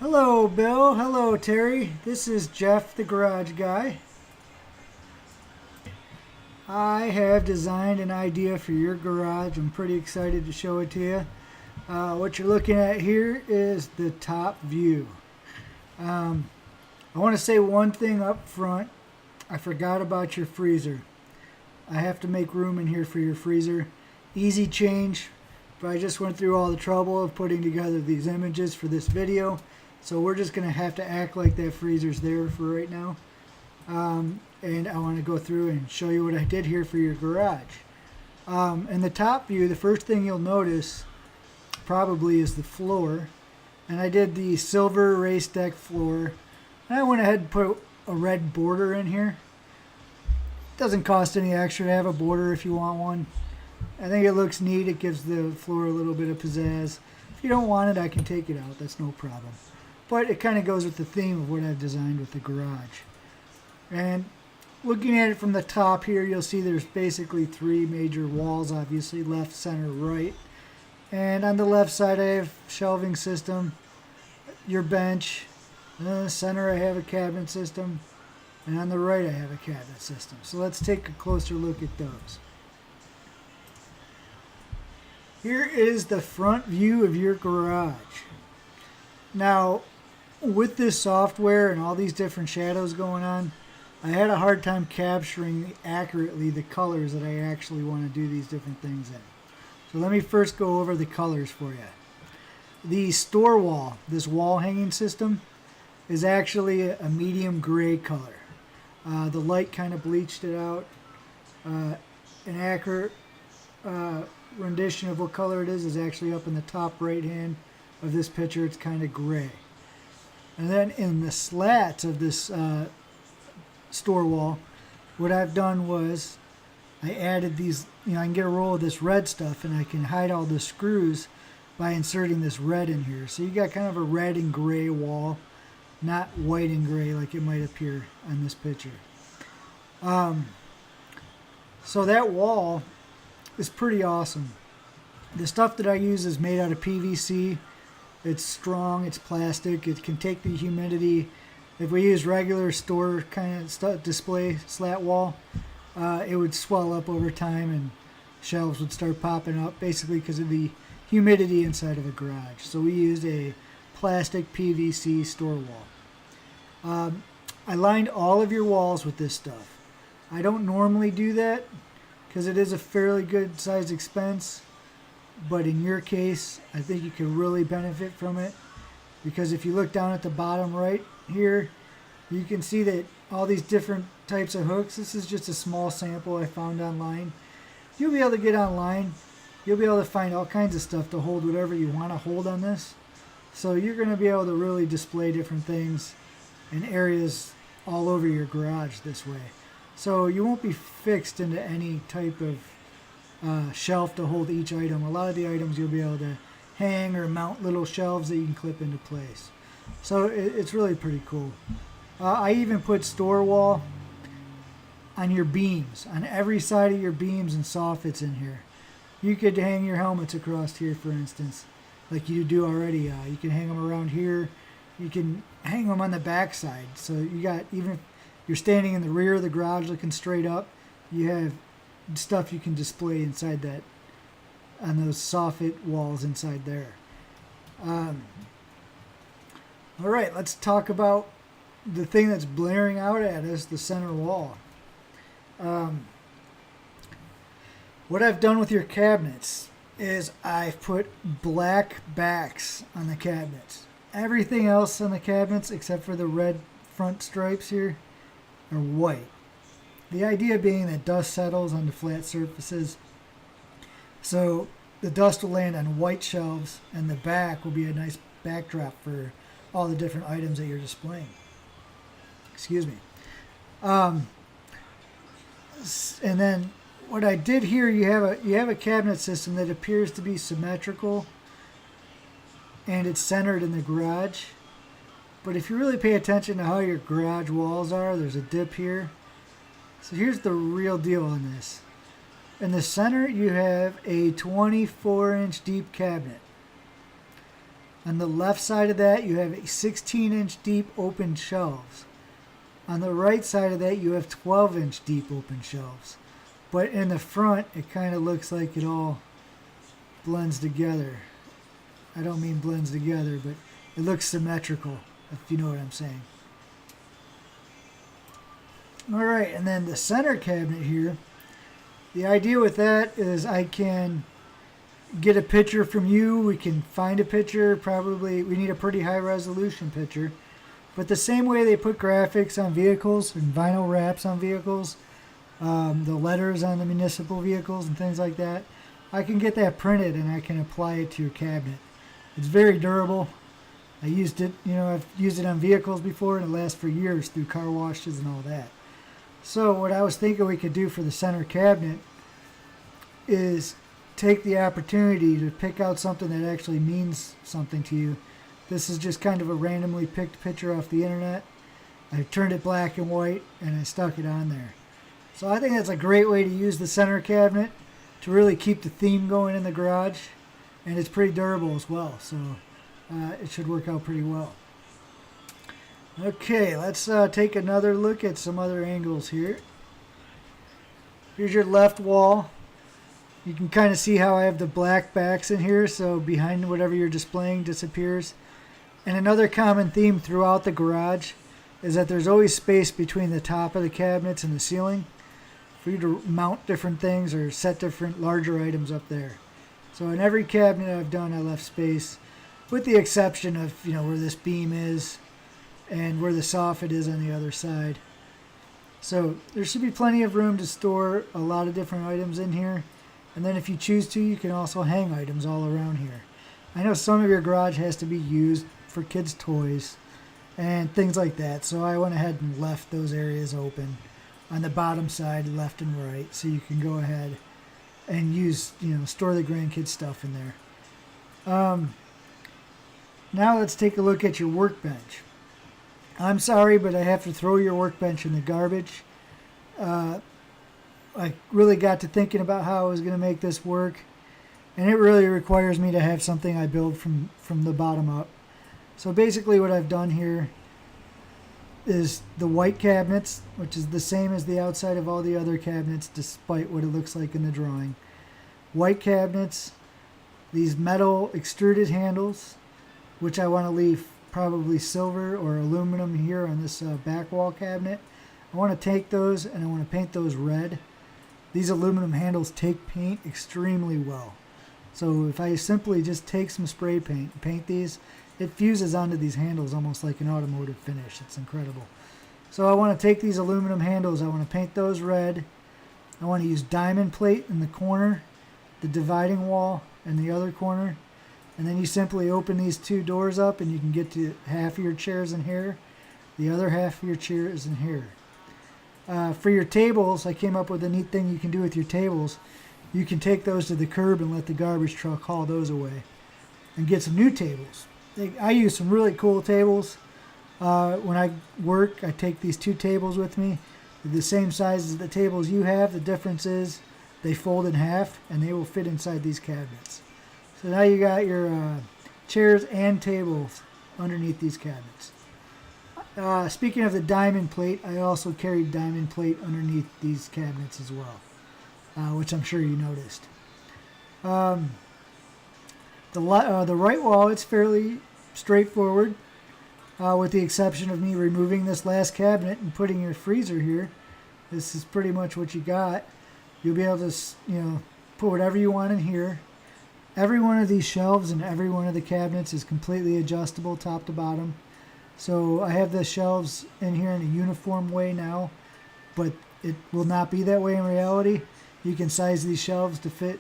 Hello, Bill. Hello, Terry. This is Jeff, the garage guy. I have designed an idea for your garage. I'm pretty excited to show it to you. What you're looking at here is the top view. I want to say one thing up front. I forgot about your freezer. I have to make room in here for your freezer. Easy change, but I just went through all the trouble of putting together these images for this video. So we're just going to have to act like that freezer's there for right now. And I want to go through and show you what I did here for your garage. In the top view, the first thing you'll notice probably is the floor. And I did the silver race deck floor. And I went ahead and put a red border in here. Doesn't cost any extra to have a border if you want one. I think it looks neat. It gives the floor a little bit of pizzazz. If you don't want it, I can take it out. That's no problem. But it kind of goes with the theme of what I've designed with the garage. And looking at it from the top here, you'll see there's basically three major walls, obviously, left, center, right. And on the left side, I have shelving system, your bench. In the center, I have a cabinet system. And on the right, I have a cabinet system. So let's take a closer look at those. Here is the front view of your garage. Now, with this software and all these different shadows going on, I had a hard time capturing accurately the colors that I actually want to do these different things in. So let me first go over the colors for you. The store wall, this wall hanging system, is actually a medium gray color. The light kind of bleached it out. An accurate rendition of what color it is actually up in the top right hand of this picture. It's kind of gray. And then in the slats of this store wall, what I've done was I added these, I can get a roll of this red stuff and I can hide all the screws by inserting this red in here. So you got kind of a red and gray wall, not white and gray like it might appear on this picture. So that wall is pretty awesome. The stuff that I use is made out of PVC. It's strong, it's plastic, it can take the humidity. If we use regular store kind of display slat wall, it would swell up over time and shelves would start popping up, basically because of the humidity inside of a garage. So we used a plastic PVC store wall. I lined all of your walls with this stuff. I don't normally do that because it is a fairly good sized expense. But in your case, I think you could really benefit from it, because if you look down at the bottom right here, you can see that all these different types of hooks, this is just a small sample I found online. You'll be able to get online, you'll be able to find all kinds of stuff to hold whatever you want to hold on this. So you're going to be able to really display different things in areas all over your garage this way. So you won't be fixed into any type of shelf to hold each item. A lot of the items you'll be able to hang or mount little shelves that you can clip into place. So it's really pretty cool. I even put store wall on your beams, on every side of your beams and soffits in here. You could hang your helmets across here, for instance, like you do already. You can hang them around here. You can hang them on the back side. So you got, even if you're standing in the rear of the garage looking straight up, you have stuff you can display inside that, on those soffit walls inside there. All right, let's talk about the thing that's blaring out at us, the center wall. What I've done with your cabinets is I've put black backs on the cabinets. Everything else on the cabinets except for the red front stripes here are white. The idea being that dust settles onto flat surfaces, so the dust will land on white shelves and the back will be a nice backdrop for all the different items that you're displaying. Excuse me. And then what I did here, you have a cabinet system that appears to be symmetrical and it's centered in the garage. But if you really pay attention to how your garage walls are, there's a dip here. So here's the real deal on this. In the center, you have a 24-inch deep cabinet. On the left side of that, you have a 16-inch deep open shelves. On the right side of that, you have 12-inch deep open shelves. But in the front, it kind of looks like it all blends together. I don't mean blends together, but it looks symmetrical, if you know what I'm saying. All right, and then the center cabinet here. The idea with that is I can get a picture from you. We can find a picture. Probably we need a pretty high resolution picture. But the same way they put graphics on vehicles and vinyl wraps on vehicles, the letters on the municipal vehicles and things like that, I can get that printed and I can apply it to your cabinet. It's very durable. I used it, I've used it on vehicles before, and it lasts for years through car washes and all that. So what I was thinking we could do for the center cabinet is take the opportunity to pick out something that actually means something to you. This is just kind of a randomly picked picture off the internet. I turned it black and white and I stuck it on there. So I think that's a great way to use the center cabinet to really keep the theme going in the garage. And it's pretty durable as well, so it should work out pretty well. Okay, let's take another look at some other angles here. Here's your left wall. You can kind of see how I have the black backs in here, so behind whatever you're displaying disappears. And another common theme throughout the garage is that there's always space between the top of the cabinets and the ceiling for you to mount different things or set different larger items up there. So in every cabinet I've done, I left space, with the exception of where this beam is and where the soffit is on the other side. So there should be plenty of room to store a lot of different items in here. And then if you choose to, you can also hang items all around here. I know some of your garage has to be used for kids' toys and things like that. So I went ahead and left those areas open on the bottom side, left and right, so you can go ahead and use, store the grandkids' stuff in there. Now let's take a look at your workbench. I'm sorry, but I have to throw your workbench in the garbage. I really got to thinking about how I was going to make this work, and it really requires me to have something I build from the bottom up. So basically what I've done here is the white cabinets, which is the same as the outside of all the other cabinets despite what it looks like in the drawing. White cabinets, these metal extruded handles, which I want to leave probably silver or aluminum here on this back wall cabinet. I want to take those and I want to paint those red. These aluminum handles take paint extremely well. So if I simply just take some spray paint and paint these, it fuses onto these handles almost like an automotive finish. It's incredible. So I want to take these aluminum handles, I want to paint those red. I want to use diamond plate in the corner, the dividing wall in the other corner. And then you simply open these two doors up and you can get to half of your chairs in here. The other half of your chair is in here. For your tables, I came up with a neat thing you can do with your tables. You can take those to the curb and let the garbage truck haul those away and get some new tables. I use some really cool tables. When I work, I take these two tables with me. They're the same size as the tables you have. The difference is they fold in half and they will fit inside these cabinets. So now you got your chairs and tables underneath these cabinets. Speaking of the diamond plate, I also carried diamond plate underneath these cabinets as well, which I'm sure you noticed. The right wall, it's fairly straightforward, with the exception of me removing this last cabinet and putting your freezer here. This is pretty much what you got. You'll be able to, put whatever you want in here. Every one of these shelves and every one of the cabinets is completely adjustable top to bottom. So I have the shelves in here in a uniform way now, but it will not be that way in reality. You can size these shelves to fit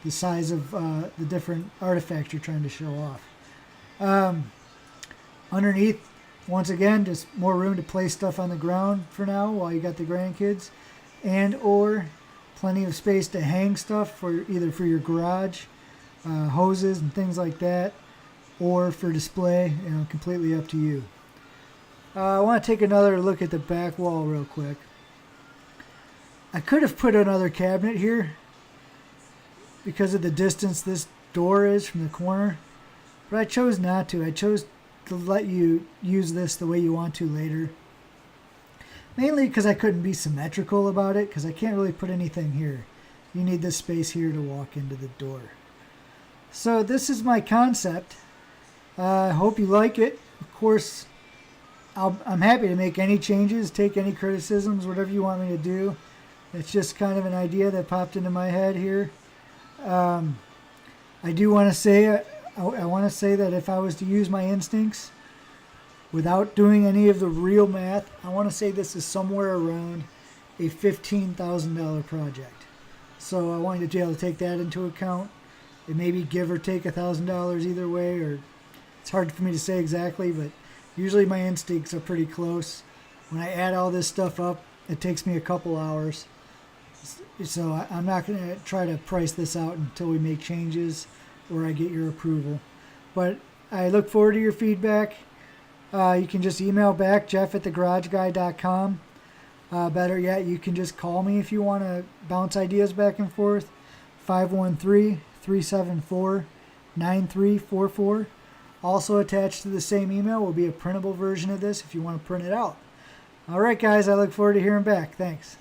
the size of the different artifacts you're trying to show off. Underneath, once again, just more room to place stuff on the ground for now while you got the grandkids, and or plenty of space to hang stuff for either for your garage, hoses and things like that, or for display, completely up to you. I want to take another look at the back wall real quick. I could have put another cabinet here because of the distance this door is from the corner. But I chose not to. I chose to let you use this the way you want to later. Mainly because I couldn't be symmetrical about it, because I can't really put anything here. You need this space here to walk into the door. So this is my concept. I hope you like it. Of course, I'm happy to make any changes, take any criticisms, whatever you want me to do. It's just kind of an idea that popped into my head here. I do want to say, I want to say that if I was to use my instincts without doing any of the real math, I want to say this is somewhere around a $15,000 project. So I want you to be able to take that into account. It may be give or take $1,000 either way, or it's hard for me to say exactly, but usually my instincts are pretty close. When I add all this stuff up, it takes me a couple hours. So I'm not going to try to price this out until we make changes or I get your approval. But I look forward to your feedback. You can just email back, jeff@thegarageguy.com. Better yet, you can just call me if you want to bounce ideas back and forth. 513-374-9344. Also attached to the same email will be a printable version of this if you want to print it out. All right, guys, I look forward to hearing back. Thanks.